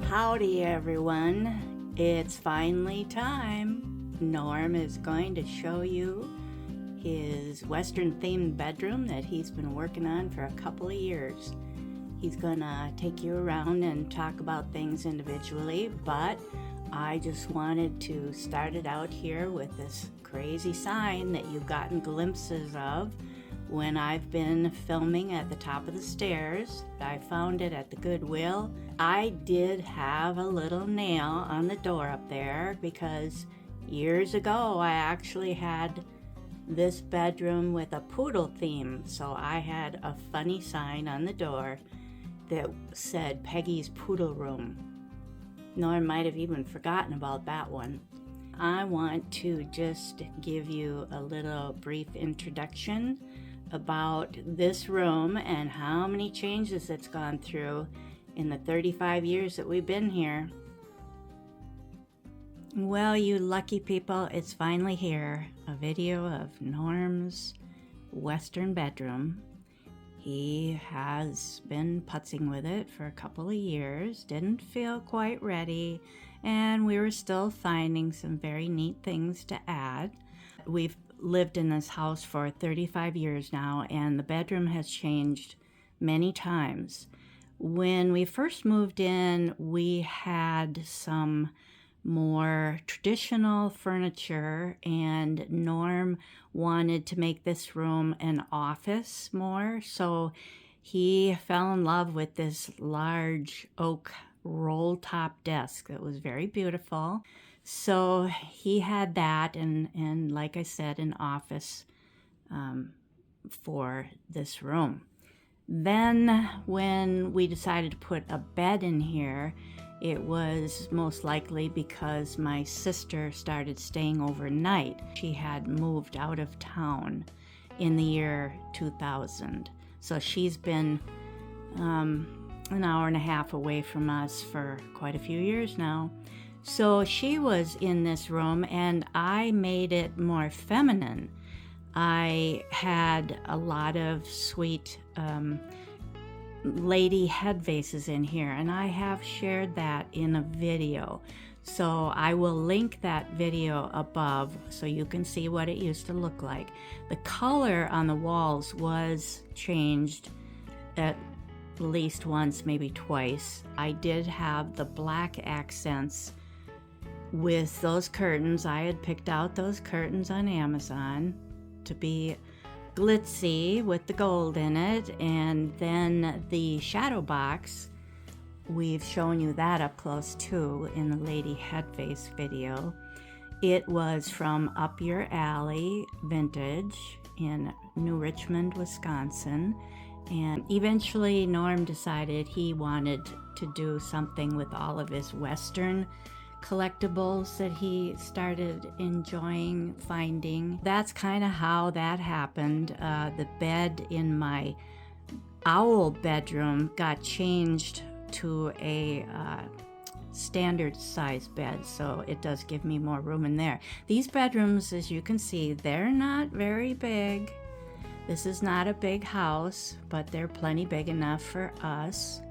Howdy everyone, it's finally time. Norm is going to show you his Western themed bedroom that he's been working on for a couple of years. He's gonna take you around and talk about things individually, but I just wanted to start it out here with this crazy sign that you've gotten glimpses of when I've been filming at the top of the stairs. I found it at the Goodwill. I did have a little nail on the door up there because years ago I actually had this bedroom with a poodle theme. So I had a funny sign on the door that said Peggy's Poodle Room. Norm might have even forgotten about that one. I want to just give you a little brief introduction about this room and how many changes it's gone through in the 35 years that we've been here. Well, you lucky people, it's finally here, a video of Norm's Western bedroom. He has been putzing with it for a couple of years, didn't feel quite ready, and we were still finding some very neat things to add. We've lived in this house for 35 years now, and the bedroom has changed many times. When we first moved in, we had some more traditional furniture, and Norm wanted to make this room an office more, so he fell in love with this large oak roll top desk that was very beautiful. So he had that, and like I said, an office for this room. Then when we decided to put a bed in here, it was most likely because my sister started staying overnight. She had moved out of town in the year 2000. So she's been an hour and a half away from us for quite a few years now. So she was in this room, and I made it more feminine. I had a lot of sweet lady head vases in here, and I have shared that in a video. So I will link that video above so you can see what it used to look like. The color on the walls was changed at least once, maybe twice. I did have the black accents with those curtains. I had picked out those curtains on Amazon to be glitzy with the gold in it, and then the shadow box, we've shown you that up close too in the lady head vase video. It was from Up Your Alley Vintage in New Richmond, Wisconsin, and eventually Norm decided he wanted to do something with all of his Western collectibles that he started enjoying finding. That's kind of how that happened. The bed in my owl bedroom got changed to a standard size bed, so it does give me more room in there. These bedrooms, as you can see, they're not very big. This is not a big house, but they're plenty big enough for us.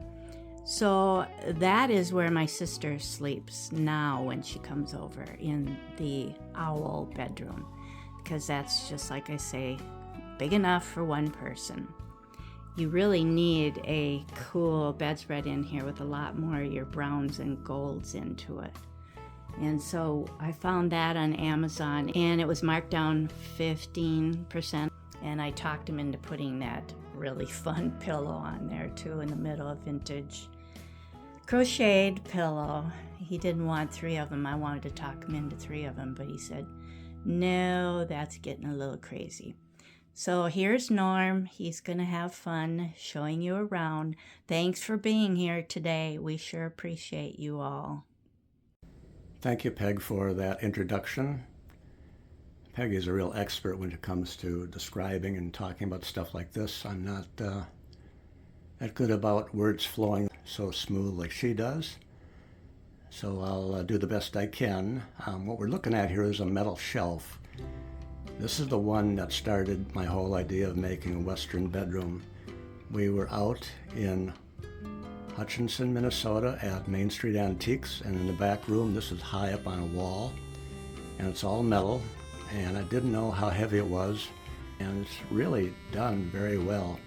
So that is where my sister sleeps now when she comes over, in the owl bedroom, because that's just, like I say, big enough for one person. You really need a cool bedspread in here with a lot more of your browns and golds into it. And so I found that on Amazon, and it was marked down 15%, and I talked him into putting that really fun pillow on there too in the middle, of vintage crocheted pillow. He didn't want 3 of them. I wanted to talk him into 3 of them, but he said, no, that's getting a little crazy. So here's Norm. He's gonna have fun showing you around. Thanks for being here today. We sure appreciate you all. Thank you, Peg, for that introduction. Peggy's a real expert when it comes to describing and talking about stuff like this. I'm not that good about words flowing so smooth like she does, so I'll do the best I can. What we're looking at here is a metal shelf. This is the one that started my whole idea of making a Western bedroom. We were out in Hutchinson, Minnesota at Main Street Antiques, and in the back room this is high up on a wall, and it's all metal, and I didn't know how heavy it was, and it's really done very well.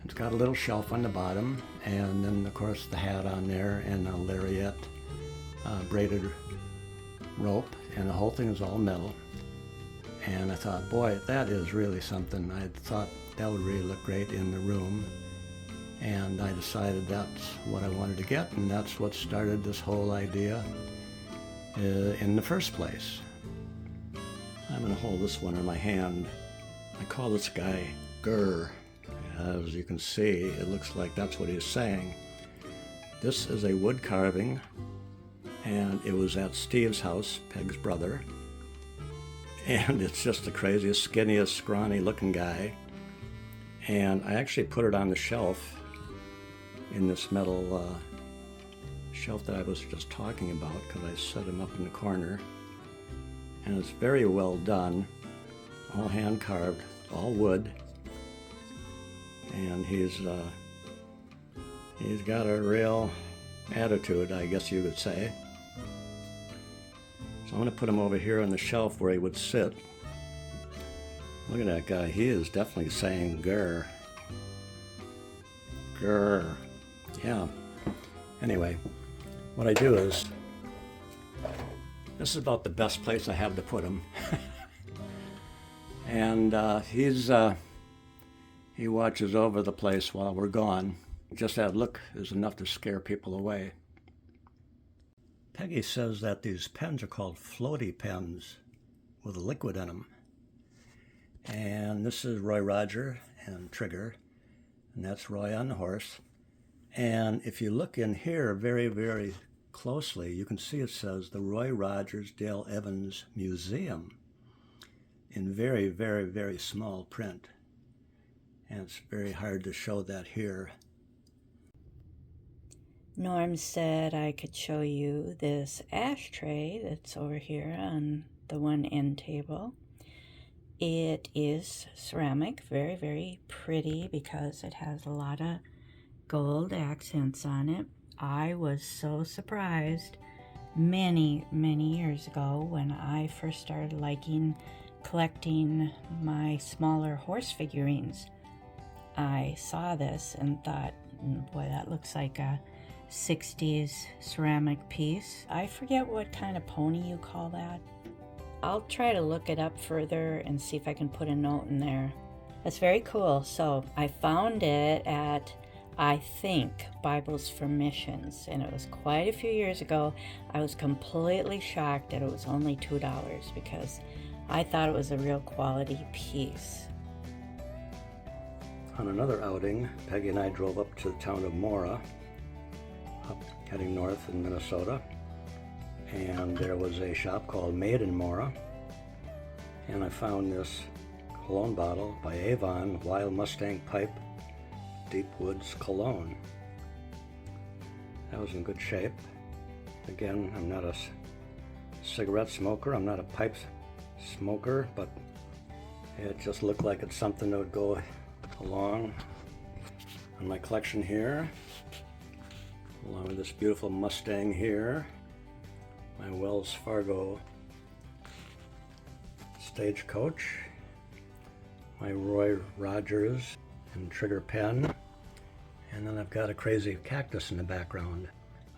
It's got a little shelf on the bottom, and then of course the hat on there, and a lariat braided rope, and the whole thing is all metal. And I thought, boy, that is really something. I thought that would really look great in the room, and I decided that's what I wanted to get, and that's what started this whole idea in the first place. I'm going to hold this one in my hand. I call this guy Grr. As you can see, it looks like that's what he's saying. This is a wood carving, and it was at Steve's house, Peg's brother. And it's just the craziest, skinniest, scrawny looking guy. And I actually put it on the shelf in this metal shelf that I was just talking about, because I set him up in the corner. And it's very well done, all hand carved, all wood. And he's got a real attitude, I guess you could say. So I'm going to put him over here on the shelf where he would sit. Look at that guy. He is definitely saying grr. Grr. Yeah. Anyway, what I do is, this is about the best place I have to put him. And he watches over the place while we're gone. Just that look is enough to scare people away. Peggy says that these pens are called floaty pens with a liquid in them. And this is Roy Roger and Trigger, and that's Roy on the horse. And if you look in here very, very closely, you can see it says the Roy Rogers Dale Evans Museum in very, very, very small print. And it's very hard to show that here. Norm said I could show you this ashtray that's over here on the one end table. It is ceramic, very, very pretty because it has a lot of gold accents on it. I was so surprised many, many years ago when I first started liking collecting my smaller horse figurines. I saw this and thought, boy, that looks like a 60s ceramic piece. I forget what kind of pony you call that. I'll try to look it up further and see if I can put a note in there. That's very cool. So I found it at, I think, Bibles for Missions, and it was quite a few years ago. I was completely shocked that it was only $2 because I thought it was a real quality piece. On another outing, Peggy and I drove up to the town of Mora, heading north in Minnesota, and there was a shop called Made in Mora, and I found this cologne bottle by Avon, Wild Mustang Pipe Deep Woods Cologne. That was in good shape. Again, I'm not a cigarette smoker, I'm not a pipe smoker, but it just looked like it's something that would go along in my collection here, along with this beautiful Mustang here, my Wells Fargo Stagecoach, my Roy Rogers and Trigger pen, and then I've got a crazy cactus in the background,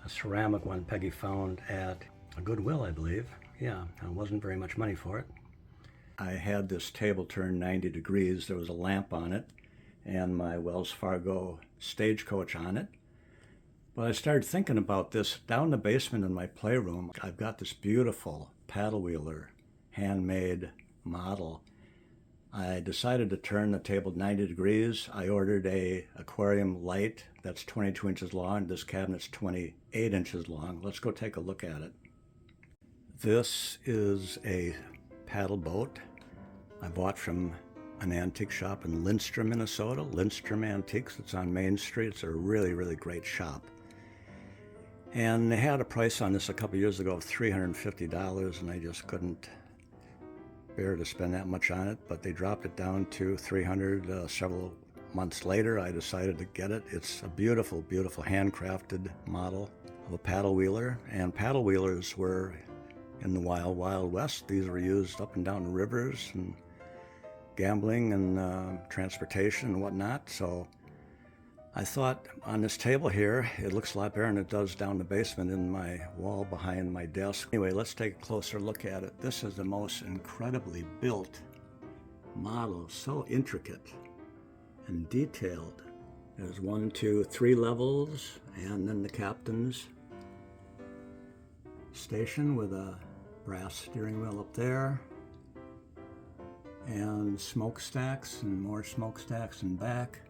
a ceramic one Peggy found at a Goodwill, I believe. Yeah, and it wasn't very much money for it. I had this table turned 90 degrees, there was a lamp on it, and my Wells Fargo Stagecoach on it. But I started thinking about this. Down in the basement in my playroom, I've got this beautiful Paddlewheeler handmade model. I decided to turn the table 90 degrees. I ordered a aquarium light that's 22 inches long. This cabinet's 28 inches long. Let's go take a look at it. This is a paddle boat I bought from an antique shop in Lindstrom, Minnesota. Lindstrom Antiques. It's on Main Street. It's a really, really great shop. And they had a price on this a couple years ago of $350, and I just couldn't bear to spend that much on it, but they dropped it down to $300 several months later, I decided to get it. It's a beautiful, beautiful handcrafted model of a paddlewheeler, and paddlewheelers were in the wild, wild west. These were used up and down the rivers and gambling and transportation and whatnot. So I thought on this table here, it looks a lot better than it does down the basement in my wall behind my desk. Anyway, let's take a closer look at it. This is the most incredibly built model, so intricate and detailed. There's 1, 2, 3 levels, and then the captain's station with a brass steering wheel up there, and smokestacks and more smokestacks in back,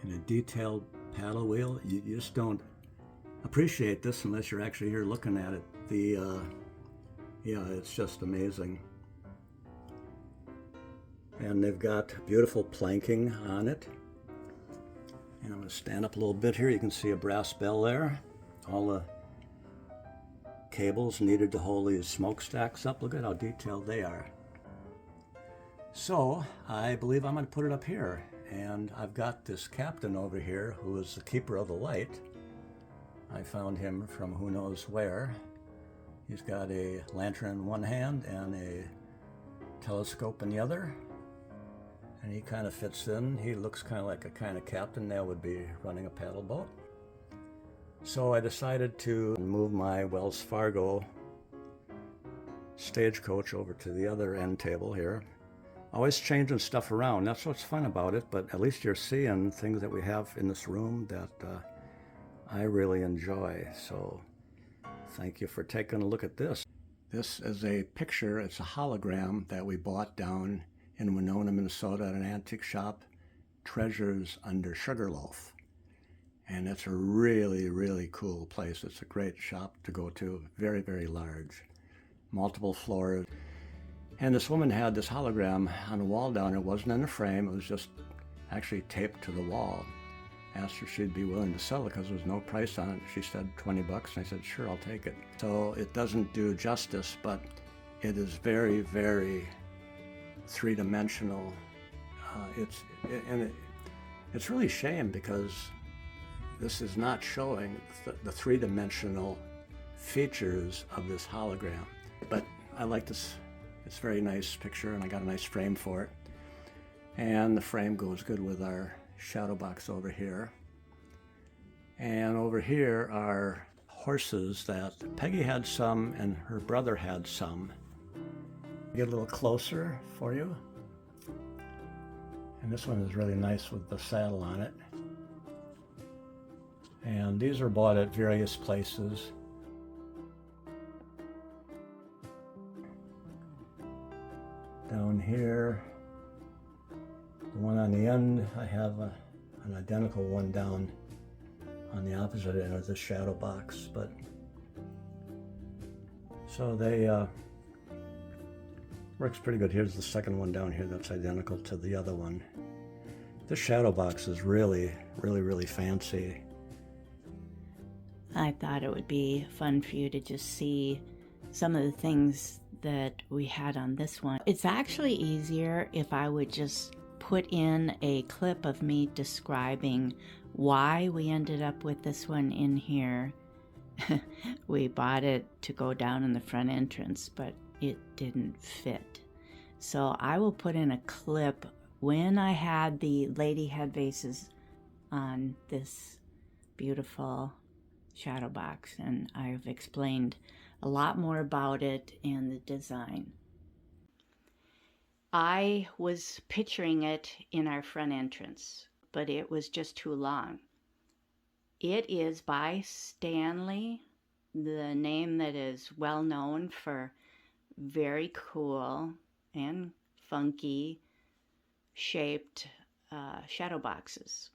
and a detailed paddle wheel. You just don't appreciate this unless you're actually here looking at it. Yeah, it's just amazing. And they've got beautiful planking on it. And I'm going to stand up a little bit here. You can see a brass bell there. All the cables needed to hold these smokestacks up. Look at how detailed they are. So I believe I'm going to put it up here. And I've got this captain over here who is the keeper of the light. I found him from who knows where. He's got a lantern in one hand and a telescope in the other. And he kind of fits in. He looks kind of like a kind of captain that would be running a paddle boat. So I decided to move my Wells Fargo Stagecoach over to the other end table here. Always changing stuff around. That's what's fun about it, but at least you're seeing things that we have in this room that I really enjoy. So thank you for taking a look at this. This is a picture, it's a hologram that we bought down in Winona, Minnesota at an antique shop, Treasures Under Sugarloaf. And it's a really, really cool place. It's a great shop to go to, very, very large, multiple floors. And this woman had this hologram on the wall down there. It wasn't in a frame, it was just actually taped to the wall. Asked her if she'd be willing to sell it because there was no price on it. She said 20 bucks, and I said, sure, I'll take it. So it doesn't do justice, but it is very, very three-dimensional. It's really a shame because this is not showing the three-dimensional features of this hologram. But I like this. It's a very nice picture, and I got a nice frame for it. And the frame goes good with our shadow box over here. And over here are horses that Peggy had some and her brother had some. Get a little closer for you. And this one is really nice with the saddle on it. And these are bought at various places. Down here, the one on the end, I have an identical one down on the opposite end of the shadow box. But so they works pretty good. Here's the second one down here that's identical to the other one. This shadow box is really, really, really fancy. I thought it would be fun for you to just see some of the things that we had on this one. It's actually easier if I would just put in a clip of me describing why we ended up with this one in here. We bought it to go down in the front entrance, but it didn't fit. So I will put in a clip when I had the lady head vases on this beautiful shadow box, and I've explained a lot more about it and the design. I was picturing it in our front entrance, but it was just too long. It is by Stanley, the name that is well known for very cool and funky shaped shadow boxes.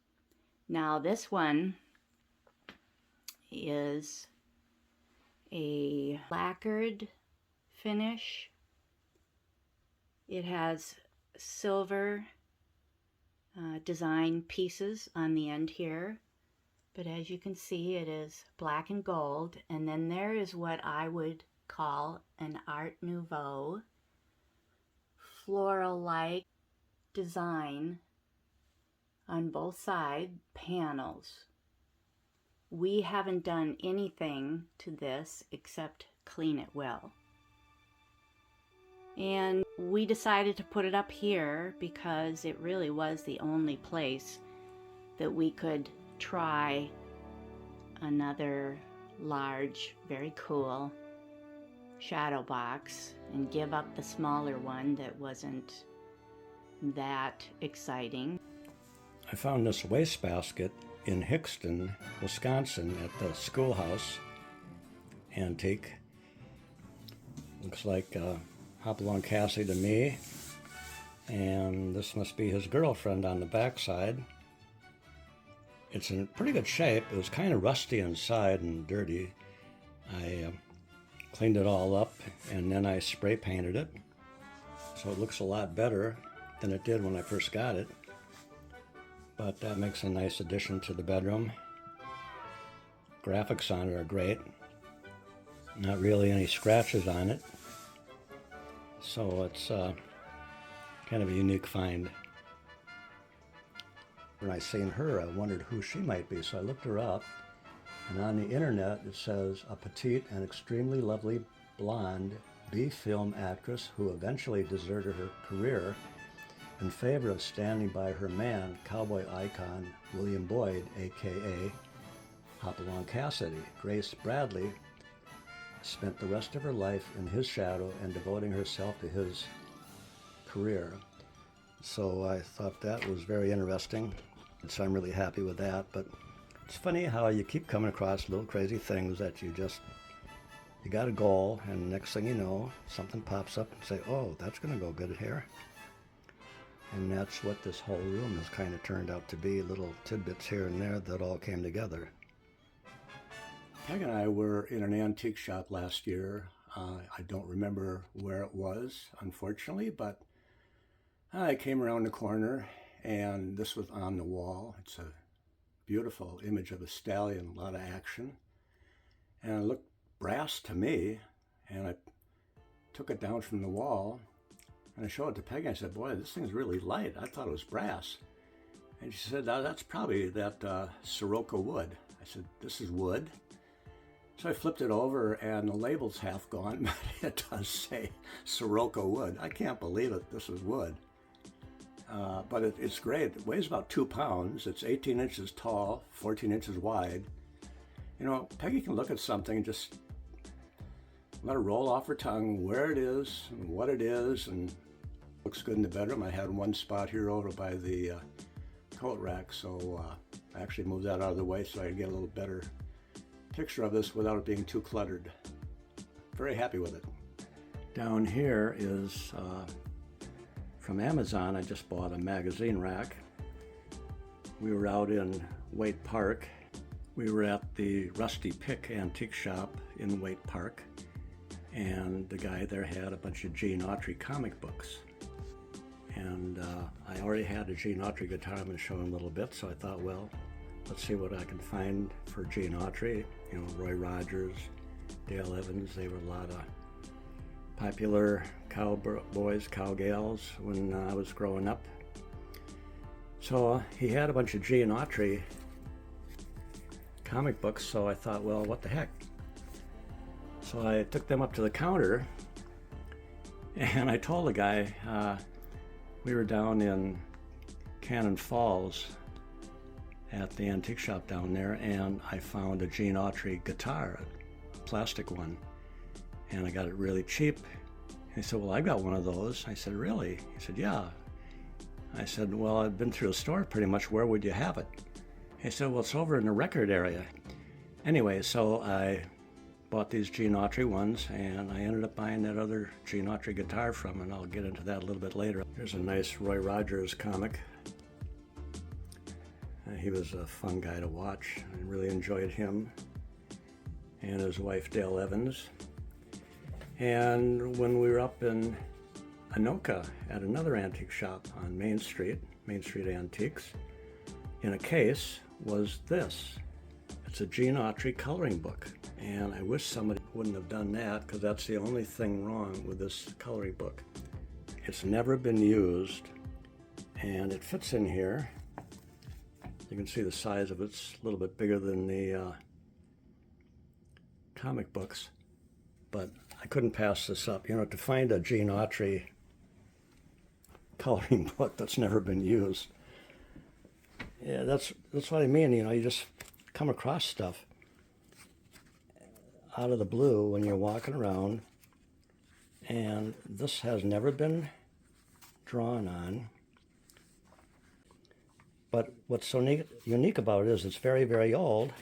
Now this one is a lacquered finish. It has silver design pieces on the end here, but as you can see it is black and gold, and then there is what I would call an Art Nouveau floral-like design on both side panels. We haven't done anything to this except clean it well. And we decided to put it up here because it really was the only place that we could try another large, very cool shadow box and give up the smaller one that wasn't that exciting. I found this wastebasket in Hickston, Wisconsin at the schoolhouse antique. Looks like Hopalong Cassie to me, and this must be his girlfriend on the backside. It's in pretty good shape. It was kind of rusty inside and dirty. I cleaned it all up and then I spray painted it, so it looks a lot better than it did when I first got it. But that makes a nice addition to the bedroom. Graphics on it are great. Not really any scratches on it. So it's kind of a unique find. When I seen her, I wondered who she might be, so I looked her up. And on the internet, it says a petite and extremely lovely blonde B-film actress who eventually deserted her career in favor of standing by her man, cowboy icon William Boyd, aka Hopalong Cassidy. Grace Bradley spent the rest of her life in his shadow and devoting herself to his career. So I thought that was very interesting. So I'm really happy with that. But it's funny how you keep coming across little crazy things that you got a goal, and next thing you know, something pops up and say, oh, that's going to go good here. And that's what this whole room has kind of turned out to be, little tidbits here and there that all came together. Peg and I were in an antique shop last year. I don't remember where it was, unfortunately, but I came around the corner and this was on the wall. It's a beautiful image of a stallion, a lot of action. And it looked brass to me, and I took it down from the wall and I showed it to Peggy. I said, boy, this thing's really light. I thought it was brass. And she said, that's probably that Sirocco wood. I said, this is wood? So I flipped it over and the label's half gone, but it does say Sirocco wood. I can't believe it. This is wood. But it's great. It weighs about 2 pounds. It's 18 inches tall, 14 inches wide. You know, Peggy can look at something and just let it roll off her tongue where it is and what it is, and looks good in the bedroom. I had one spot here over by the coat rack, so I actually moved that out of the way so I could get a little better picture of this without it being too cluttered. Very happy with it. Down here is from Amazon. I just bought a magazine rack. We were out in Waite Park. We were at the Rusty Pick antique shop in Waite Park, and the guy there had a bunch of Gene Autry comic books. And I already had a Gene Autry guitar. I'm going to show him a little bit, so I thought, well, let's see what I can find for Gene Autry. You know, Roy Rogers, Dale Evans, they were a lot of popular cowboys, cowgals when I was growing up. So he had a bunch of Gene Autry comic books, so I thought, well, what the heck? So I took them up to the counter, and I told the guy, we were down in Cannon Falls at the antique shop down there, and I found a Gene Autry guitar, a plastic one, and I got it really cheap. And he said, well, I got one of those. I said, really? He said, yeah. I said, well, I've been through the store pretty much. Where would you have it? He said, well, it's over in the record area. Anyway, so I bought these Gene Autry ones, and I ended up buying that other Gene Autry guitar from him, and I'll get into that a little bit later. Here's a nice Roy Rogers comic. He was a fun guy to watch. I really enjoyed him and his wife, Dale Evans. And when we were up in Anoka at another antique shop on Main Street Antiques, in a case was this. It's a Gene Autry coloring book. And I wish somebody wouldn't have done that, because that's the only thing wrong with this coloring book. It's never been used, and it fits in here. You can see the size of it. It's a little bit bigger than the comic books, but I couldn't pass this up. You know, to find a Gene Autry coloring book that's never been used. Yeah, that's what I mean. You know, you just come across stuff out of the blue when you're walking around, and this has never been drawn on. But what's so unique about it is it's very, very old,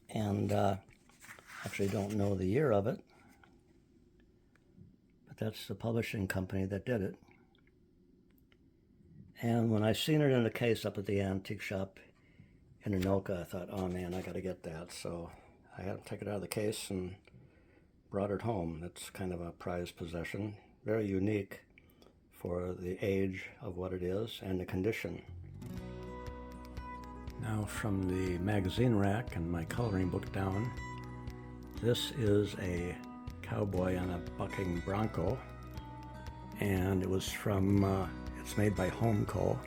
and actually don't know the year of it, but that's the publishing company that did it. And when I seen it in the case up at the antique shop in Anoka, I thought, oh man, I gotta get that. So I had to take it out of the case and brought it home. It's kind of a prized possession, very unique for the age of what it is and the condition. Now from the magazine rack and my coloring book down, this is a cowboy on a bucking bronco, and it was from, it's made by Homeco,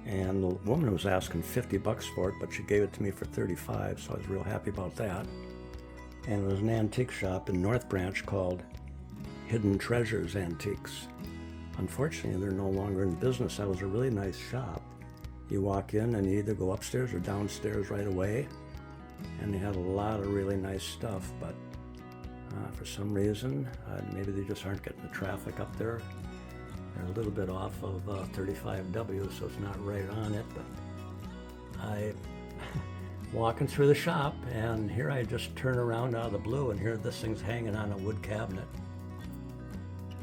and the woman was asking $50 for it, but she gave it to me for $35, so I was real happy about that. And it was an antique shop in North Branch called Hidden Treasures Antiques. Unfortunately, they're no longer in business. That was a really nice shop. You walk in and you either go upstairs or downstairs right away, and they had a lot of really nice stuff, but for some reason, maybe they just aren't getting the traffic up there. They're a little bit off of 35W, so it's not right on it, but I walking through the shop, and here I just turn around out of the blue, and here this thing's hanging on a wood cabinet.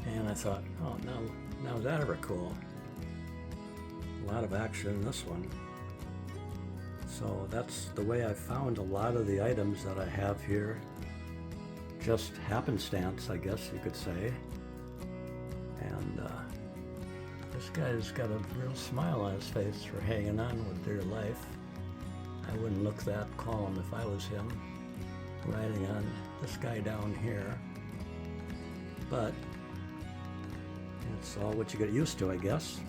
And I thought, oh, now is that ever cool? A lot of action in this one. So that's the way I found a lot of the items that I have here. Just happenstance, I guess you could say. And this guy's got a real smile on his face for hanging on with dear life. I wouldn't look that calm if I was him, riding on this guy down here. But it's all what you get used to, I guess.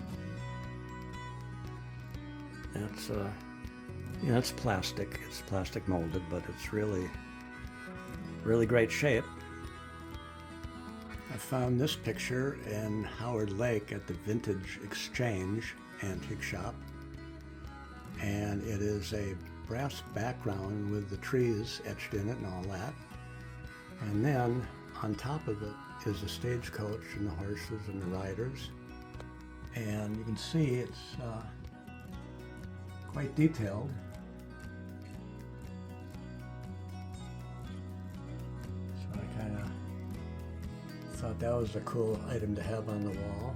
That's it's plastic. It's plastic molded, but it's really great shape. I found this picture in Howard Lake at the Vintage Exchange antique shop, and it is a brass background with the trees etched in it and all that. And then on top of it is a stagecoach and the horses and the riders, and you can see it's quite detailed. So I kind of thought that was a cool item to have on the wall.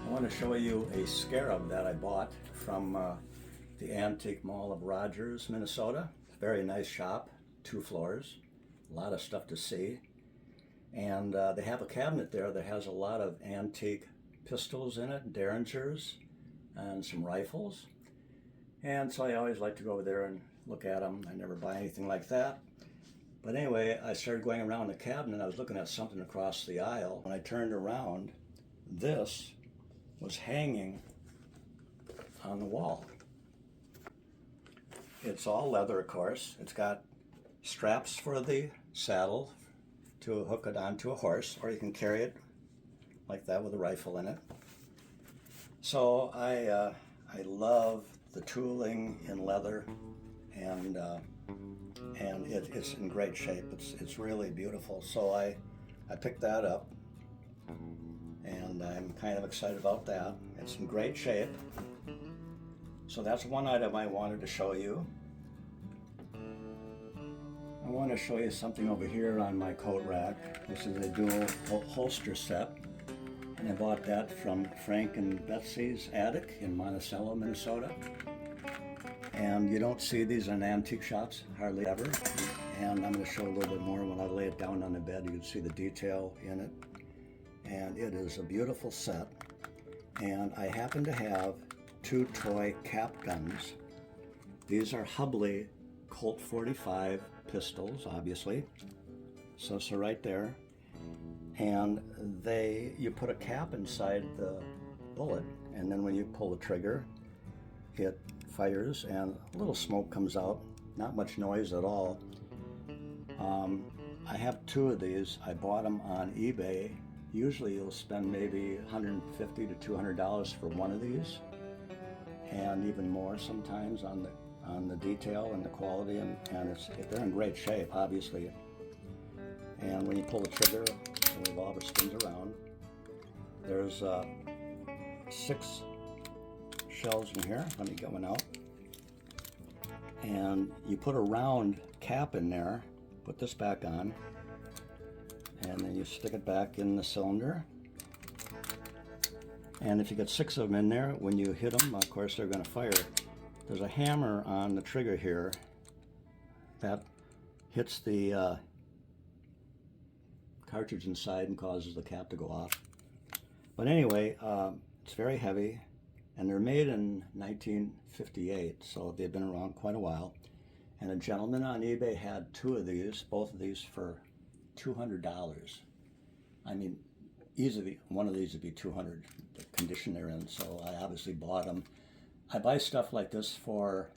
I want to show you a scarab that I bought from the Antique Mall of Rogers, Minnesota. Very nice shop, 2 floors, a lot of stuff to see. And they have a cabinet there that has a lot of antique pistols in it, derringers, and some rifles. And so I always like to go over there and look at them. I never buy anything like that. But anyway, I started going around the cabinet and I was looking at something across the aisle. When I turned around, this was hanging on the wall. It's all leather, of course. It's got straps for the saddle to hook it onto a horse, or you can carry it like that with a rifle in it. So I love the tooling in leather, and it's in great shape. It's really beautiful. So I picked that up, and I'm kind of excited about that. It's in great shape. So that's one item I wanted to show you. want to show you something over here on my coat rack. This is a dual holster set, and I bought that from Frank and Betsy's attic in Monticello, Minnesota. And you don't see these in antique shops hardly ever. And I'm going to show a little bit more when I lay it down on the bed. You can see the detail in it. And it is a beautiful set. And I happen to have 2 toy cap guns. These are Hubley Colt 45 pistols, obviously. So right there. And you put a cap inside the bullet, and then when you pull the trigger, it fires and a little smoke comes out. Not much noise at all. I have 2 of these. I bought them on eBay. Usually you'll spend maybe $150 to $200 for one of these, and even more sometimes on the detail and the quality, and they're in great shape, obviously. And when you pull the trigger, the revolver spins around. There's 6 shells in here. Let me get one out. And you put a round cap in there, put this back on, and then you stick it back in the cylinder. And if you get 6 of them in there, when you hit them, of course, they're going to fire. There's a hammer on the trigger here that hits the cartridge inside and causes the cap to go off. But anyway, it's very heavy, and they're made in 1958, so they've been around quite a while. And a gentleman on eBay had 2 of these, both of these for $200. I mean, easily one of these would be $200, the condition they're in, so I obviously bought them. I buy stuff like this for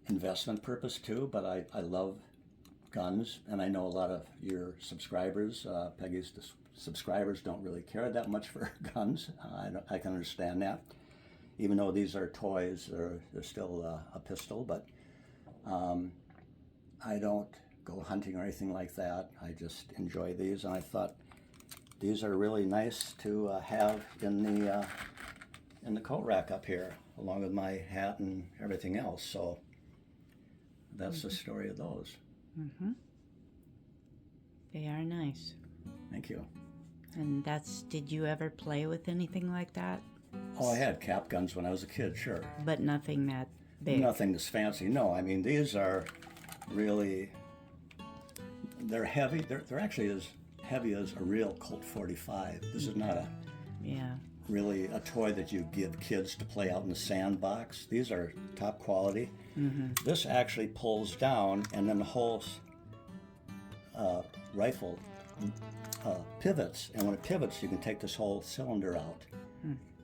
investment purpose too, but I love guns, and I know a lot of your subscribers, Peggy's subscribers, don't really care that much for guns. I can understand that. Even though these are toys, they're still a pistol, but I don't go hunting or anything like that. I just enjoy these, and I thought these are really nice to have in the coat rack up here, along with my hat and everything else. So that's the story of those. Mm-hmm. They are nice. Thank you. And did you ever play with anything like that? Oh, I had cap guns when I was a kid, sure. But nothing that big? Nothing this fancy, no. I mean, these are really, they're heavy. They're actually as heavy as a real Colt 45. This is not really a toy that you give kids to play out in the sandbox. These are top quality. Mm-hmm. This actually pulls down, and then the whole rifle pivots, and when it pivots, you can take this whole cylinder out.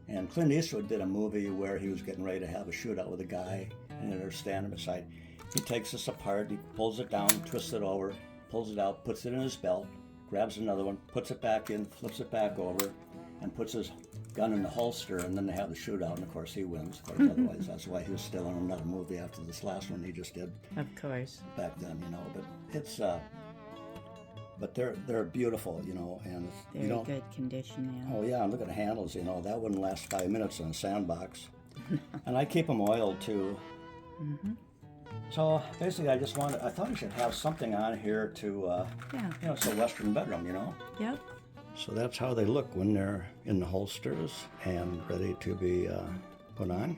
And Clint Eastwood did a movie where he was getting ready to have a shootout with a guy, and they're standing beside. He takes this apart, he pulls it down, twists it over, pulls it out, puts it in his belt, grabs another one, puts it back in, flips it back over, and puts his gun in the holster, and then they have the shootout, and of course he wins. Of course, otherwise, that's why he was still in another movie after this last one he just did. Of course. Back then, you know. But it's, but they're beautiful, you know, and very good condition. Yeah. Oh yeah, and look at the handles, you know. That wouldn't last 5 minutes in a sandbox. And I keep them oiled too. Mm-hmm. So basically, I thought we should have something on here to, you know, it's a Western bedroom, you know. Yep. So that's how they look when they're in the holsters and ready to be put on.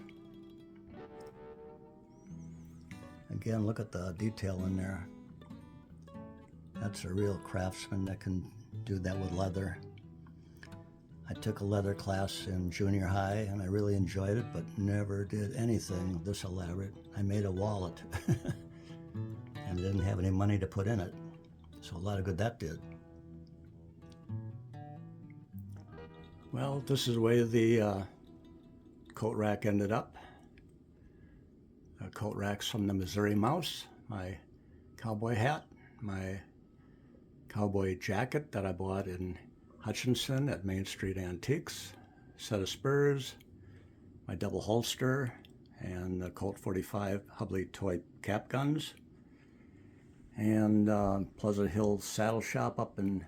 Again, look at the detail in there. That's a real craftsman that can do that with leather. I took a leather class in junior high, and I really enjoyed it, but never did anything this elaborate. I made a wallet and didn't have any money to put in it, so a lot of good that did. Well, this is the way the coat rack ended up. The coat rack's from the Missouri Mouse, my cowboy hat, my cowboy jacket that I bought in Hutchinson at Main Street Antiques, set of spurs, my double holster, and the Colt 45 Hubley toy cap guns, and Pleasant Hill Saddle Shop up in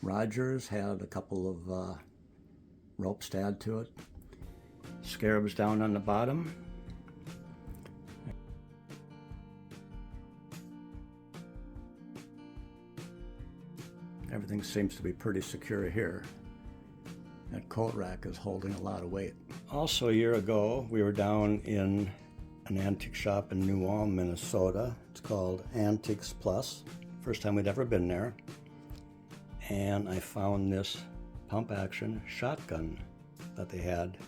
Rogers had a couple of ropes to add to it, scarabs down on the bottom. And then everything seems to be pretty secure here. That coat rack is holding a lot of weight. Also, a year ago, we were down in an antique shop in New Ulm, Minnesota. It's called Antiques Plus. First time we'd ever been there. And I found this pump action shotgun that they had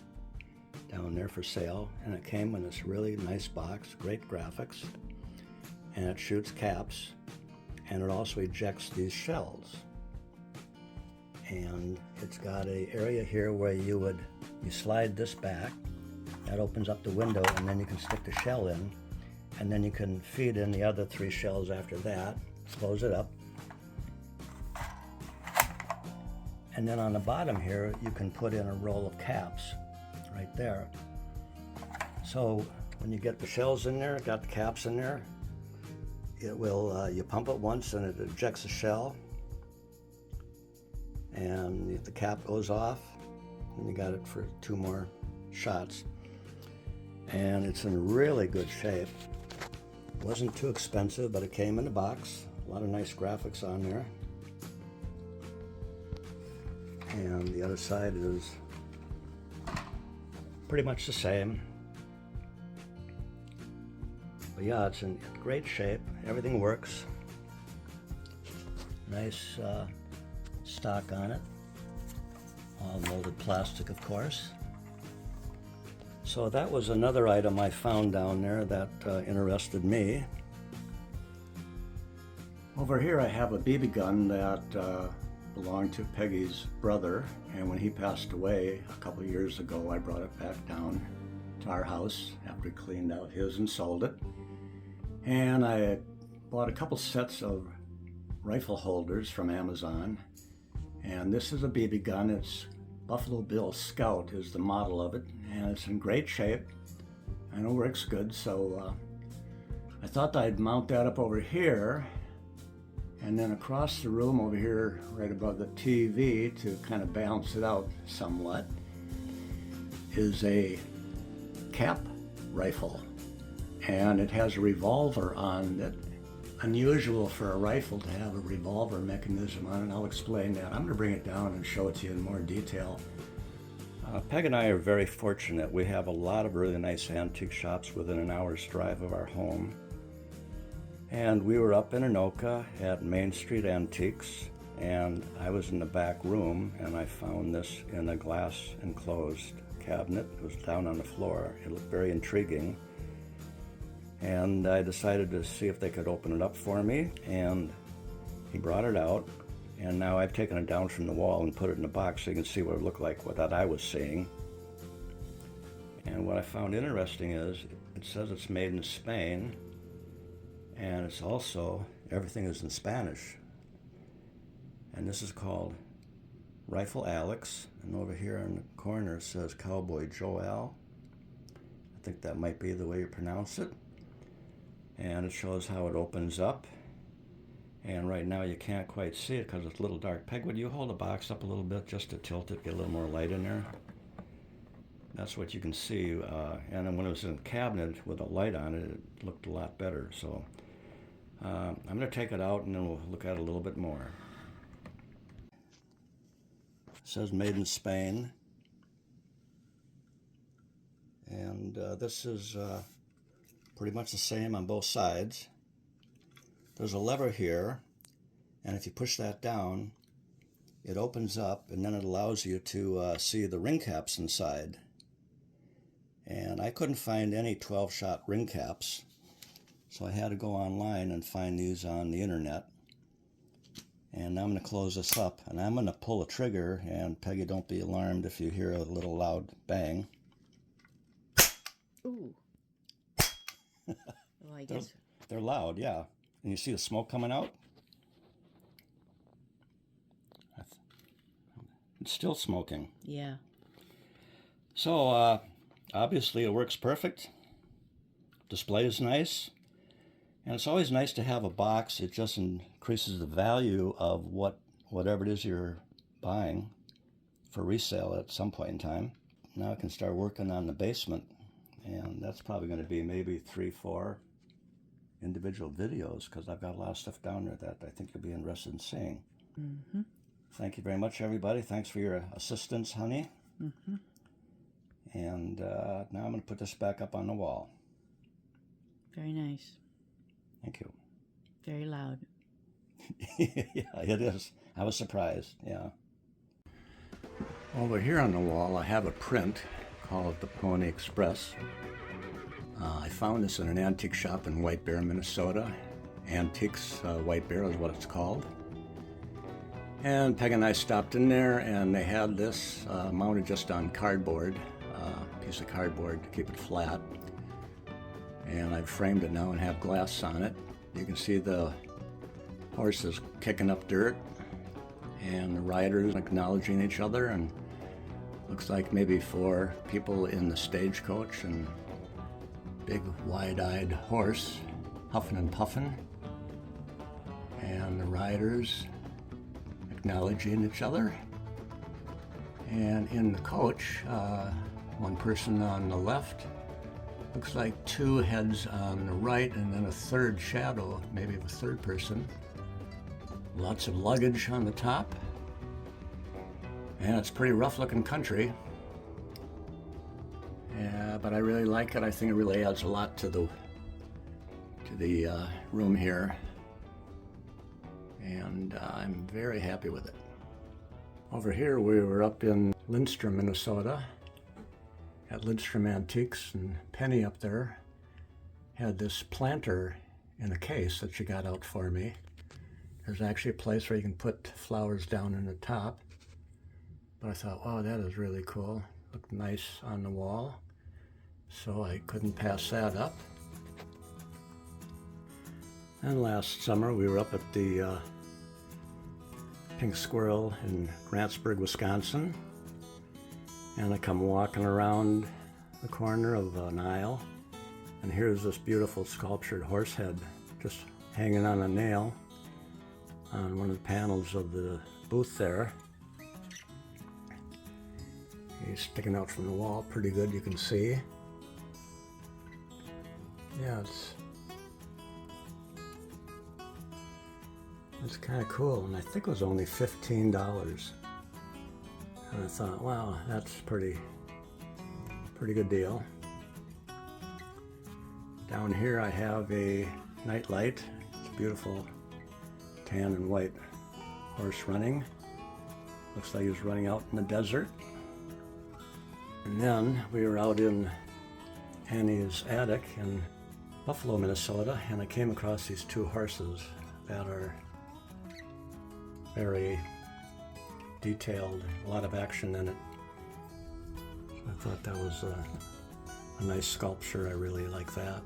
down there for sale, and it came in this really nice box, great graphics, and it shoots caps, and it also ejects these shells. And it's got an area here where you slide this back, that opens up the window, and then you can stick the shell in, and then you can feed in the other 3 shells after that, close it up. And then on the bottom here, you can put in a roll of caps right there. So when you get the shells in there, got the caps in there, it will, you pump it once and it ejects the shell. And if the cap goes off, and you got it for 2 more shots. And it's in really good shape. It wasn't too expensive, but it came in a box. A lot of nice graphics on there. And the other side is pretty much the same. But yeah, it's in great shape. Everything works. Nice stock on it. All molded plastic, of course. So that was another item I found down there that interested me. Over here I have a BB gun that belonged to Peggy's brother, and when he passed away a couple of years ago, I brought it back down to our house after he cleaned out his and sold it. And I bought a couple sets of rifle holders from Amazon, and this is a BB gun. It's Buffalo Bill Scout is the model of it, and it's in great shape and it works good. So I thought I'd mount that up over here. And then across the room over here, right above the TV, to kind of balance it out somewhat, is a cap rifle. And it has a revolver on it. Unusual for a rifle to have a revolver mechanism on it. I'll explain that. I'm going to bring it down and show it to you in more detail. Peg and I are very fortunate. We have a lot of really nice antique shops within an hour's drive of our home. And we were up in Anoka at Main Street Antiques, and I was in the back room, and I found this in a glass enclosed cabinet. It was down on the floor. It looked very intriguing. And I decided to see if they could open it up for me, and he brought it out. And now I've taken it down from the wall and put it in a box so you can see what it looked like, what that I was seeing. And what I found interesting is it says it's made in Spain. And it's also, everything is in Spanish. And this is called Rifle Alex. And over here in the corner it says Cowboy Joel. I think that might be the way you pronounce it. And it shows how it opens up. And right now you can't quite see it because it's a little dark. Peg, would you hold the box up a little bit just to tilt it, get a little more light in there? That's what you can see. And then when it was in a cabinet with a light on it, it looked a lot better. So I'm going to take it out and then we'll look at it a little bit more. It says made in Spain. And this is pretty much the same on both sides. There's a lever here, and if you push that down, it opens up, and then it allows you to see the ring caps inside. And I couldn't find any 12-shot ring caps, so I had to go online and find these on the internet. And now I'm going to close this up, and I'm going to pull a trigger, and Peggy, don't be alarmed if you hear a little loud bang. Ooh. Well, I guess. They're loud, yeah. And you see the smoke coming out? It's still smoking. Yeah. So, obviously it works perfect. Display is nice. And it's always nice to have a box. It just increases the value of whatever it is you're buying for resale at some point in time. Now I can start working on the basement. And that's probably going to be maybe 3-4 individual videos, because I've got a lot of stuff down there that I think you'll be interested in seeing. Mm-hmm. Thank you very much, everybody. Thanks for your assistance, honey. Mm-hmm. And now I'm going to put this back up on the wall. Very nice. Thank you. Very loud. Yeah, it is. I was surprised, yeah. Over here on the wall, I have a print called the Pony Express. I found this in an antique shop in White Bear, Minnesota. Antiques White Bear is what it's called. And Peg and I stopped in there, and they had this mounted just on cardboard, piece of cardboard to keep it flat. And I've framed it now and have glass on it. You can see the horses kicking up dirt and the riders acknowledging each other, and looks like maybe 4 people in the stagecoach, and big wide-eyed horse huffing and puffing, and the riders acknowledging each other. And in the coach, one person on the left, looks like 2 heads on the right, and then a third shadow, maybe of a third person. Lots of luggage on the top, and it's pretty rough looking country. Yeah, but I really like it. I think it really adds a lot to the room here, and I'm very happy with it. Over here, we were up in Lindstrom, Minnesota, at Lindstrom Antiques, and Penny up there had this planter in a case that she got out for me. There's actually a place where you can put flowers down in the top, but I thought, wow, that is really cool. Looked nice on the wall, so I couldn't pass that up. And last summer, we were up at the Pink Squirrel in Grantsburg, Wisconsin, and I come walking around the corner of an aisle, and here's this beautiful sculptured horse head just hanging on a nail on one of the panels of the booth there. He's sticking out from the wall pretty good, you can see. Yeah, it's kind of cool, and I think it was only $15. And I thought, wow, that's pretty good deal. Down here I have a night light. It's a beautiful tan and white horse running. Looks like he was running out in the desert. And then we were out in Annie's attic in Buffalo, Minnesota, and I came across these 2 horses that are very detailed, a lot of action in it. So I thought that was a nice sculpture. I really like that.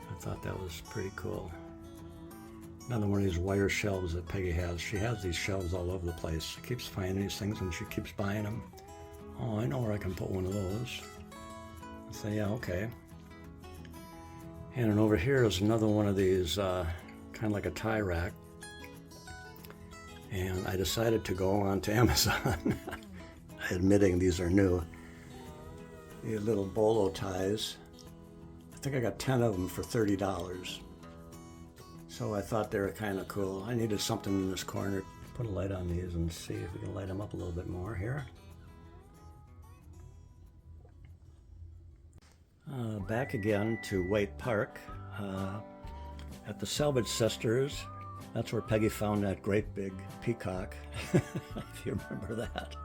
I thought that was pretty cool. Another one of these wire shelves that Peggy has. She has these shelves all over the place. She keeps finding these things and she keeps buying them. Oh, I know where I can put one of those. I say, yeah, okay. And then over here is another one of these, kind of like a tie rack. And I decided to go on to Amazon, admitting these are new. These little bolo ties. I think I got 10 of them for $30. So I thought they were kind of cool. I needed something in this corner. Put a light on these and see if we can light them up a little bit more here. Back again to Waite Park at the Salvage Sisters. That's where Peggy found that great big peacock, if you remember that.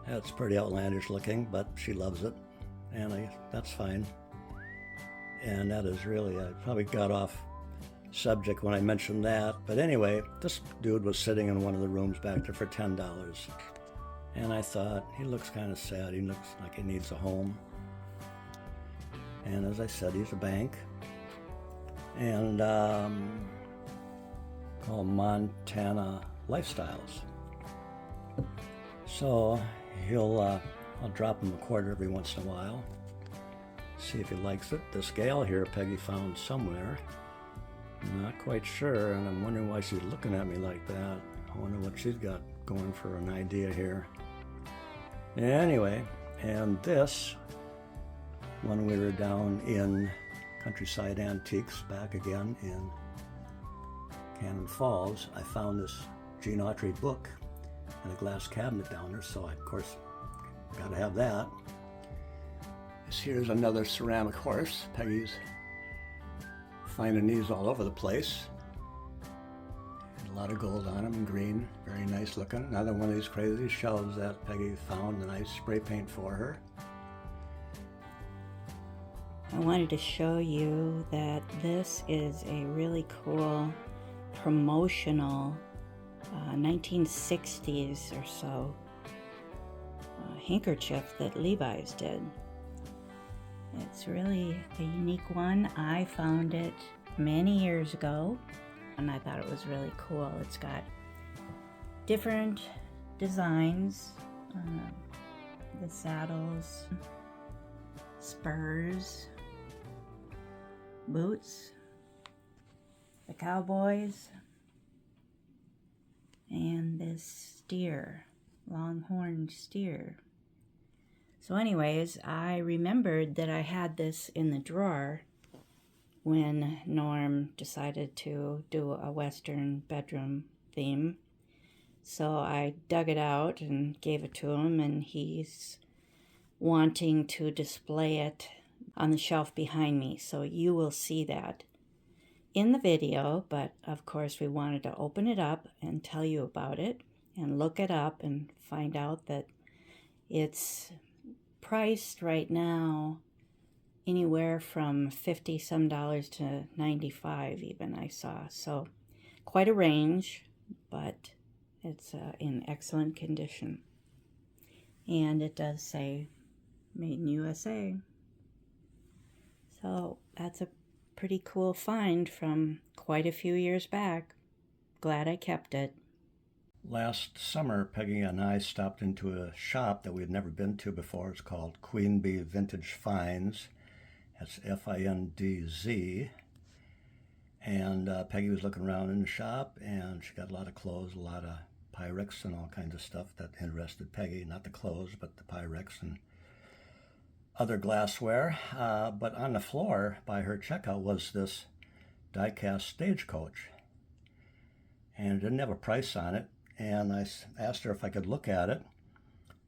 That's pretty outlandish looking, but she loves it, and that's fine. And that is really, I probably got off subject when I mentioned that, but anyway, this dude was sitting in one of the rooms back there for $10. And I thought, he looks kind of sad, he looks like he needs a home. And as I said, he's a bank, and called Montana Lifestyles. So I'll drop him a quarter every once in a while, see if he likes it. This gal here Peggy found somewhere, I'm not quite sure, and I'm wondering why she's looking at me like that. I wonder what she's got going for an idea here. Anyway, and this, when we were down in Countryside Antiques, back again in Cannon Falls, I found this Gene Autry book in a glass cabinet down there, so I, of course, got to have that. Here's another ceramic horse. Peggy's finding these all over the place. And a lot of gold on them, green, very nice looking. Another one of these crazy shelves that Peggy found a nice spray paint for her. I wanted to show you that this is a really cool promotional 1960s or so handkerchief that Levi's did. It's really a unique one. I found it many years ago and I thought it was really cool. It's got different designs, the saddles, spurs, boots, the cowboys, and this steer, longhorn steer. So anyways, I remembered that I had this in the drawer when Norm decided to do a Western bedroom theme. So I dug it out and gave it to him, and he's wanting to display it on the shelf behind me. So you will see that in the video, but of course we wanted to open it up and tell you about it and look it up and find out that it's priced right now anywhere from $50 some to $95 even, I saw. So quite a range, but it's in excellent condition. And it does say made in USA. So that's a pretty cool find from quite a few years back. Glad I kept it. Last summer, Peggy and I stopped into a shop that we had never been to before. It's called Queen Bee Vintage Finds. That's F-I-N-D-Z. And Peggy was looking around in the shop, and she got a lot of clothes, a lot of Pyrex and all kinds of stuff that interested Peggy. Not the clothes, but the Pyrex and other glassware. But on the floor by her checkout was this die-cast Stagecoach. And it didn't have a price on it. And I asked her if I could look at it.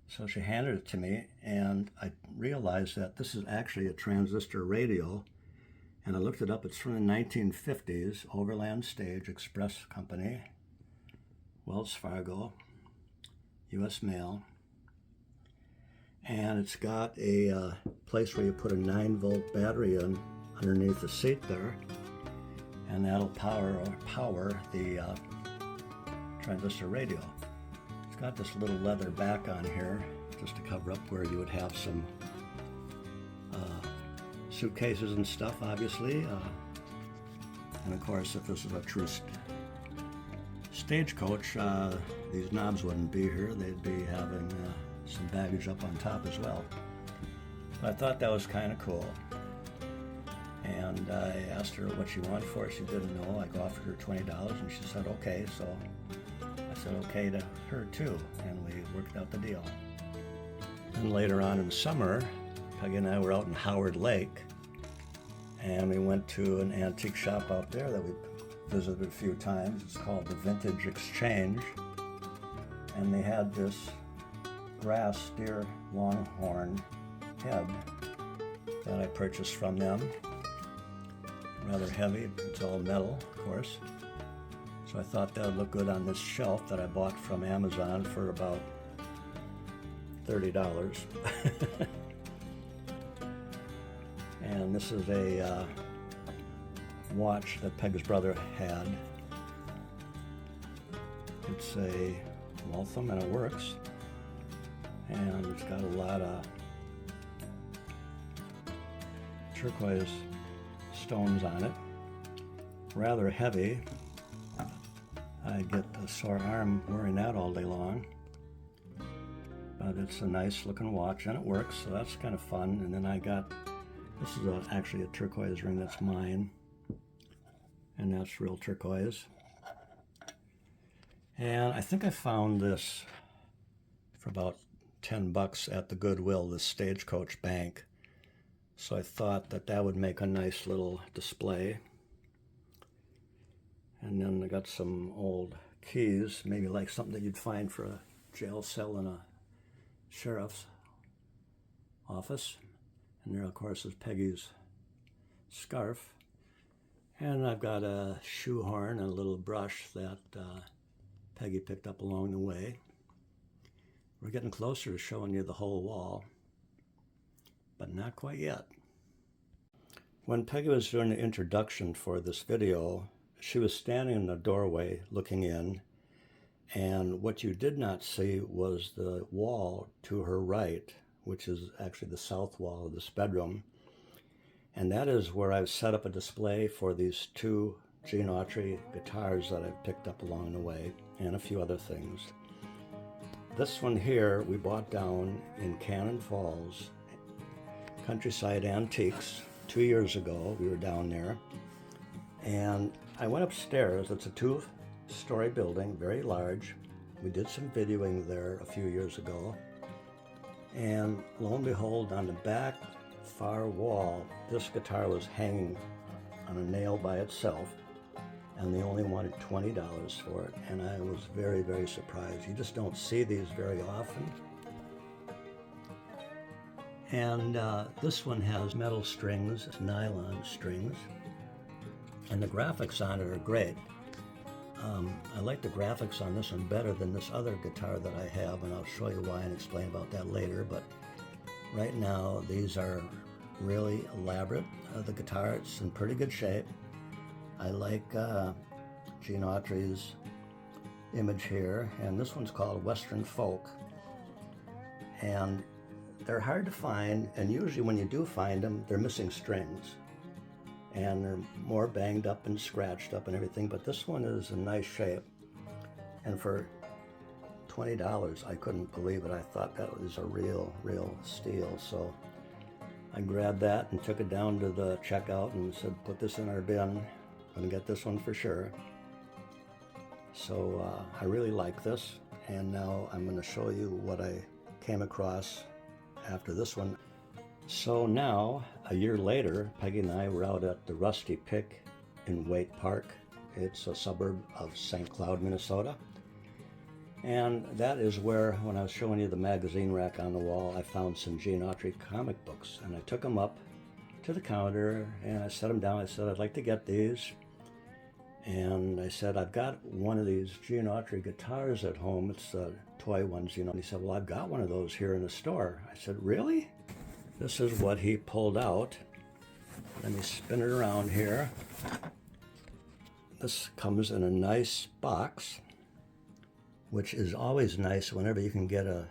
So she handed it to me, and I realized that this is actually a transistor radio. And I looked it up. It's from the 1950s, Overland Stage Express Company, Wells Fargo, U.S. Mail. And it's got a place where you put a 9-volt battery in underneath the seat there, and that'll power the transistor radio. It's got this little leather back on here just to cover up where you would have some suitcases and stuff, obviously. And of course, if this is a true Stagecoach, these knobs wouldn't be here. They'd be having some baggage up on top as well. But I thought that was kind of cool. And I asked her what she wanted for it. She didn't know. I offered her $20, and she said okay. So I said okay to her too, and we worked out the deal. And later on in the summer, Peggy and I were out in Howard Lake, and we went to an antique shop out there that we visited a few times. It's called the Vintage Exchange, and they had this brass steer longhorn head that I purchased from them. Rather heavy, it's all metal, of course. So I thought that would look good on this shelf that I bought from Amazon for about $30. And this is a watch that Peg's brother had. It's a Waltham, and it works. And it's got a lot of turquoise stones on it. Rather heavy. I get a sore arm wearing that all day long. But it's a nice looking watch, and it works, so that's kind of fun. And then I got, this is actually a turquoise ring that's mine. And that's real turquoise. And I think I found this for about $10 at the Goodwill, the Stagecoach Bank. So I thought that that would make a nice little display. And then I got some old keys, maybe like something that you'd find for a jail cell in a sheriff's office. And there, of course, is Peggy's scarf. And I've got a shoehorn and a little brush that Peggy picked up along the way. We're getting closer to showing you the whole wall, but not quite yet. When Peggy was doing the introduction for this video, she was standing in the doorway looking in, and what you did not see was the wall to her right, which is actually the south wall of this bedroom. And that is where I've set up a display for these two Gene Autry guitars that I've picked up along the way, and a few other things. This one here we bought down in Cannon Falls, Countryside Antiques, 2 years ago. We were down there, and I went upstairs. It's a 2-story building, very large. We did some videoing there a few years ago, and lo and behold, on the back far wall, this guitar was hanging on a nail by itself, and they only wanted $20 for it, and I was very, very surprised. You just don't see these very often. And this one has metal strings, nylon strings, and the graphics on it are great. I like the graphics on this one better than this other guitar that I have, and I'll show you why and explain about that later. But right now, these are really elaborate. The guitar, it's in pretty good shape. I like Gene Autry's image here, and this one's called Western Folk. And they're hard to find, and usually when you do find them, they're missing strings. And they're more banged up and scratched up and everything, but this one is in nice shape. And for $20, I couldn't believe it. I thought that was a real steal. So I grabbed that and took it down to the checkout and said, put this in our bin. Gonna get this one for sure. So I really like this, and now I'm gonna show you what I came across after this one. So now, a year later, Peggy and I were out at the Rusty Pick in Waite Park. It's a suburb of St. Cloud, Minnesota. And that is where, when I was showing you the magazine rack on the wall, I found some Gene Autry comic books. And I took them up to the counter and I set them down. I said, I'd like to get these. And I said, I've got one of these Gene Autry guitars at home. It's toy ones, you know. And he said, well, I've got one of those here in the store. I said, really? This is what he pulled out. Let me spin it around here. This comes in a nice box, which is always nice whenever you can get a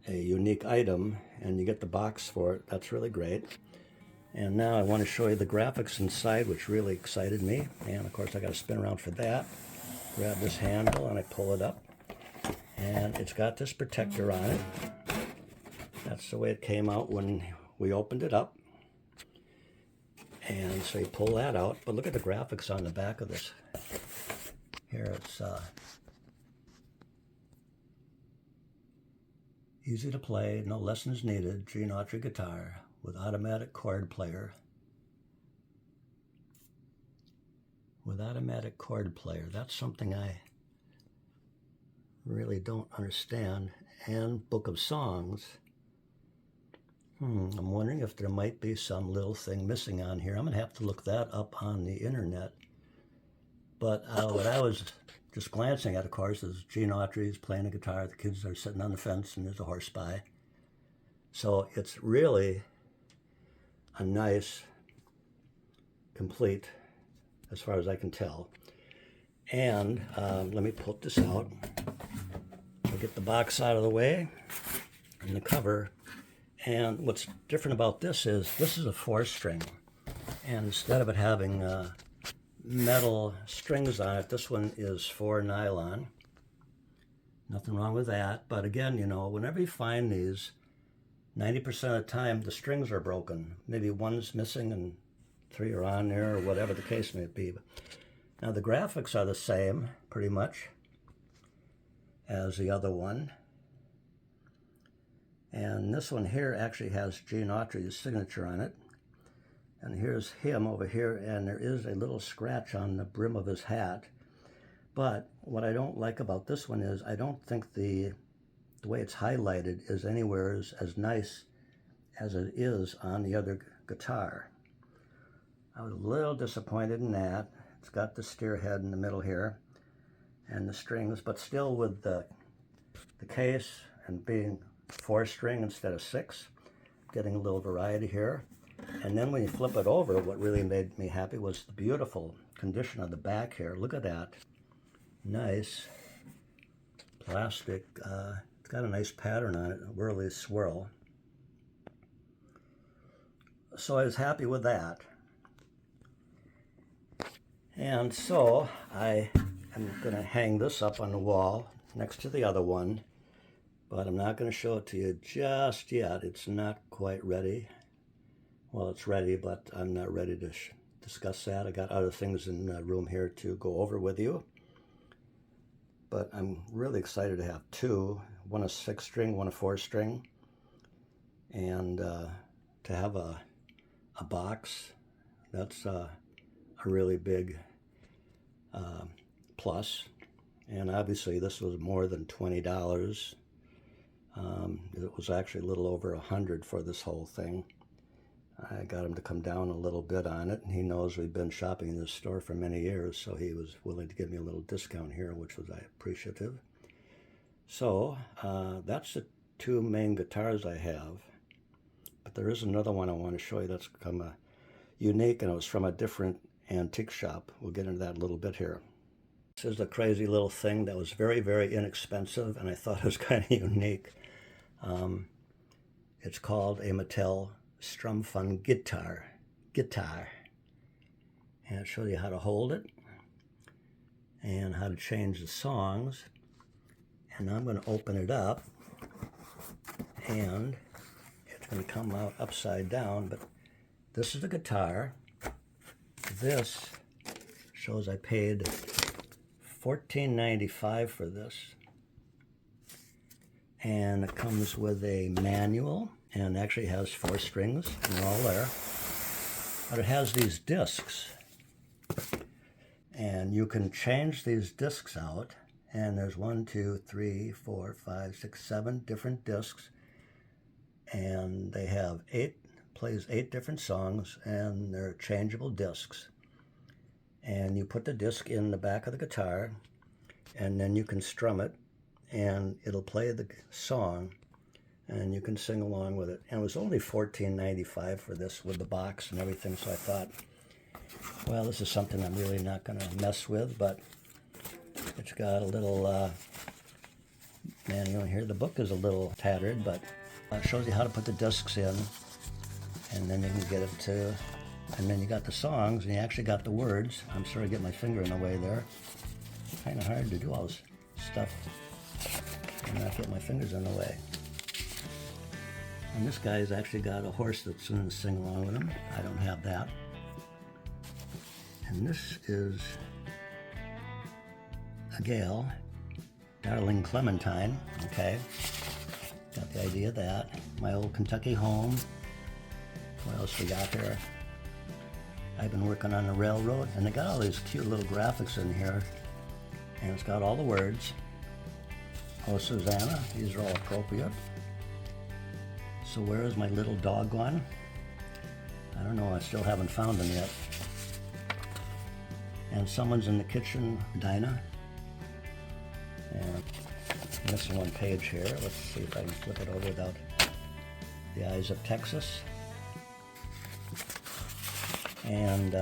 unique item and you get the box for it. That's really great. And now I want to show you the graphics inside, which really excited me. And of course I got to spin around for that. Grab this handle and I pull it up. And it's got this protector on it. That's the way it came out when we opened it up. And so you pull that out, but look at the graphics on the back of this. Here it's easy to play, no lessons needed, Gene Autry guitar with automatic chord player. With automatic chord player, that's something I really don't understand. And book of songs. I'm wondering if there might be some little thing missing on here. I'm going to have to look that up on the internet. But what I was just glancing at, of course, is Gene Autry's playing a guitar. The kids are sitting on the fence, and there's a horse by. So it's really a nice, complete, as far as I can tell. And let me put this out. I'll get the box out of the way and the cover. And what's different about this is a 4-string. And instead of it having metal strings on it, this one is 4 nylon. Nothing wrong with that. But again, you know, whenever you find these, 90% of the time the strings are broken. Maybe one's missing and 3 are on there, or whatever the case may be. Now the graphics are the same, pretty much, as the other one. And this one here actually has Gene Autry's signature on it. And here's him over here, and there is a little scratch on the brim of his hat. But what I don't like about this one is I don't think the way it's highlighted is anywhere as nice as it is on the other guitar. I was a little disappointed in that. It's got the steer head in the middle here and the strings, but still with the case and being 4-string instead of 6, getting a little variety here. And then when you flip it over, what really made me happy was the beautiful condition of the back here. Look at that. Nice plastic. It's got a nice pattern on it, a whirly swirl. So I was happy with that. And so I am going to hang this up on the wall next to the other one, but I'm not going to show it to you just yet. It's not quite ready. Well, it's ready, but I'm not ready to discuss that. I got other things in the room here to go over with you. But I'm really excited to have two, one a 6-string, one a 4-string, and to have a box. That's a really big plus. And obviously this was more than $20. It was actually a little over $100 for this whole thing. I got him to come down a little bit on it, and he knows we've been shopping in this store for many years, so he was willing to give me a little discount here, which was appreciative. So that's the two main guitars I have, but there is another one I want to show you that's become unique, and it was from a different antique shop. We'll get into that a little bit here. This is a crazy little thing that was very, very inexpensive, and I thought it was kind of unique. It's called a Mattel Strum Fun guitar, and it shows you how to hold it and how to change the songs. And I'm going to open it up, and it's going to come out upside down. But this is the guitar. This shows I paid $14.95 for this, and it comes with a manual. And actually has 4 strings, and they're all there. But it has these discs. And you can change these discs out. And there's 1, 2, 3, 4, 5, 6, 7 different discs. And they have plays 8 different songs, and they're changeable discs. And you put the disc in the back of the guitar, and then you can strum it, and it'll play the song, and you can sing along with it. And it was only $14.95 for this with the box and everything, so I thought, well, this is something I'm really not going to mess with, but it's got a little manual here. The book is a little tattered, but it shows you how to put the discs in, and then you can get it to, and then you got the songs, and you actually got the words. I'm sorry to get my finger in the way there. It's kind of hard to do all this stuff and not get my fingers in the way. And this guy's actually got a horse that's going to sing along with him. I don't have that. And this is a gal, Darling Clementine, okay? Got the idea of that. My old Kentucky home. What else we got here? I've been working on the railroad, and they got all these cute little graphics in here. And it's got all the words. Oh, Susanna, these are all appropriate. So where is my little dog gone? I don't know, I still haven't found him yet. And someone's in the kitchen, Dinah. And I'm missing one page here. Let's see if I can flip it over without the eyes of Texas. And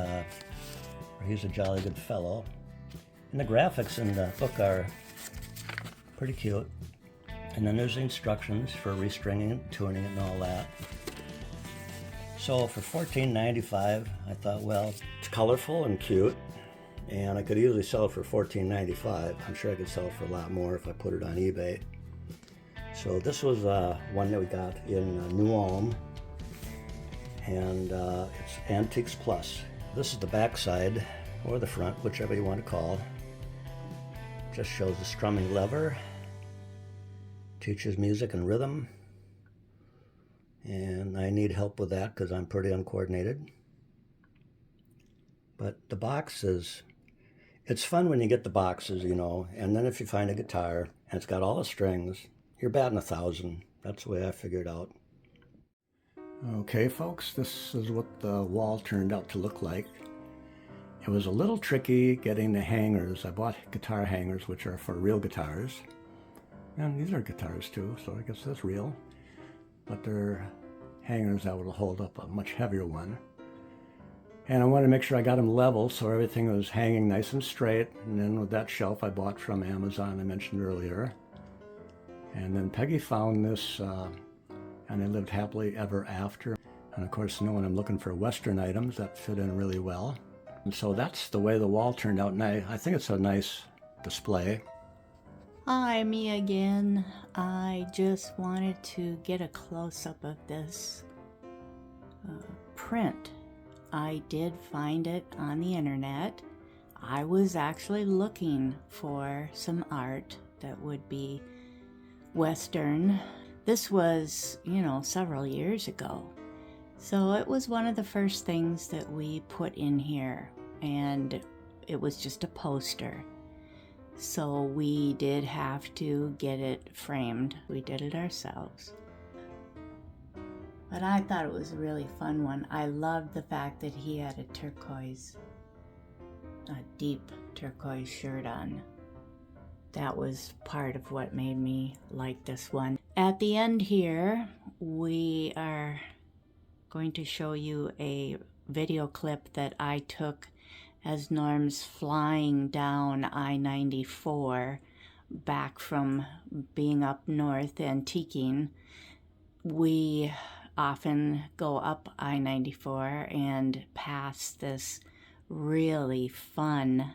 he's a jolly good fellow. And the graphics in the book are pretty cute. And then there's the instructions for restringing it, tuning it, and all that. So for $14.95, I thought, well, it's colorful and cute, and I could easily sell it for $14.95. I'm sure I could sell it for a lot more if I put it on eBay. So this was one that we got in New Ulm, and it's Antiques Plus. This is the back side, or the front, whichever you want to call. Just shows the strumming lever. Teaches music and rhythm, and I need help with that because I'm pretty uncoordinated. But the boxes, it's fun when you get the boxes, you know, and then if you find a guitar and it's got all the strings, you're batting 1,000. That's the way I figured out. Okay, folks, this is what the wall turned out to look like. It was a little tricky getting the hangers. I bought guitar hangers, which are for real guitars. And these are guitars too, so I guess that's real. But they're hangers that will hold up a much heavier one. And I wanted to make sure I got them level so everything was hanging nice and straight. And then with that shelf I bought from Amazon I mentioned earlier. And then Peggy found this, and they lived happily ever after. And of course, knowing I'm looking for Western items, that fit in really well. And so that's the way the wall turned out, and I think it's a nice display. Hi, me again. I just wanted to get a close-up of this print. I did find it on the internet. I was actually looking for some art that would be Western. This was, you know, several years ago. So it was one of the first things that we put in here, and it was just a poster. So we did have to get it framed. We did it ourselves. But I thought it was a really fun one. I loved the fact that he had a deep turquoise shirt on. That was part of what made me like this one. At the end here, we are going to show you a video clip that I took as Norm's flying down I-94 back from being up north antiquing. We often go up I-94 and pass this really fun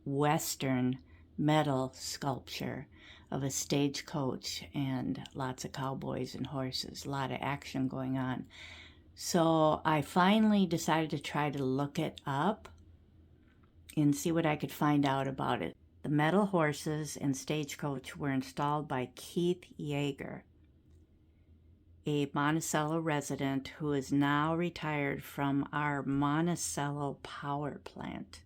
Western metal sculpture of a stagecoach and lots of cowboys and horses, a lot of action going on. So I finally decided to try to look it up and see what I could find out about it. The metal horses and stagecoach were installed by Keith Yeager, a Monticello resident who is now retired from our Monticello power plant.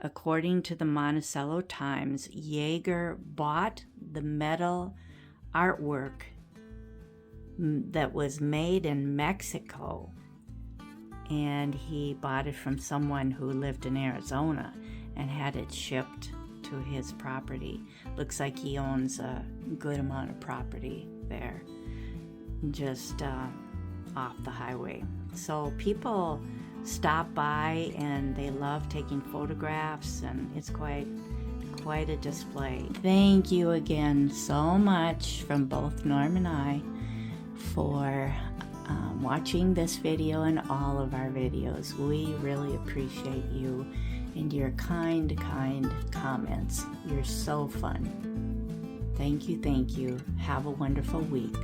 According to the Monticello Times, Yeager bought the metal artwork that was made in Mexico, and he bought it from someone who lived in Arizona and had it shipped to his property. Looks like he owns a good amount of property there, just off the highway. So people stop by and they love taking photographs, and it's quite a display. Thank you again so much from both Norm and I for watching this video and all of our videos. We really appreciate you and your kind comments. You're so fun. Thank you. Have a wonderful week.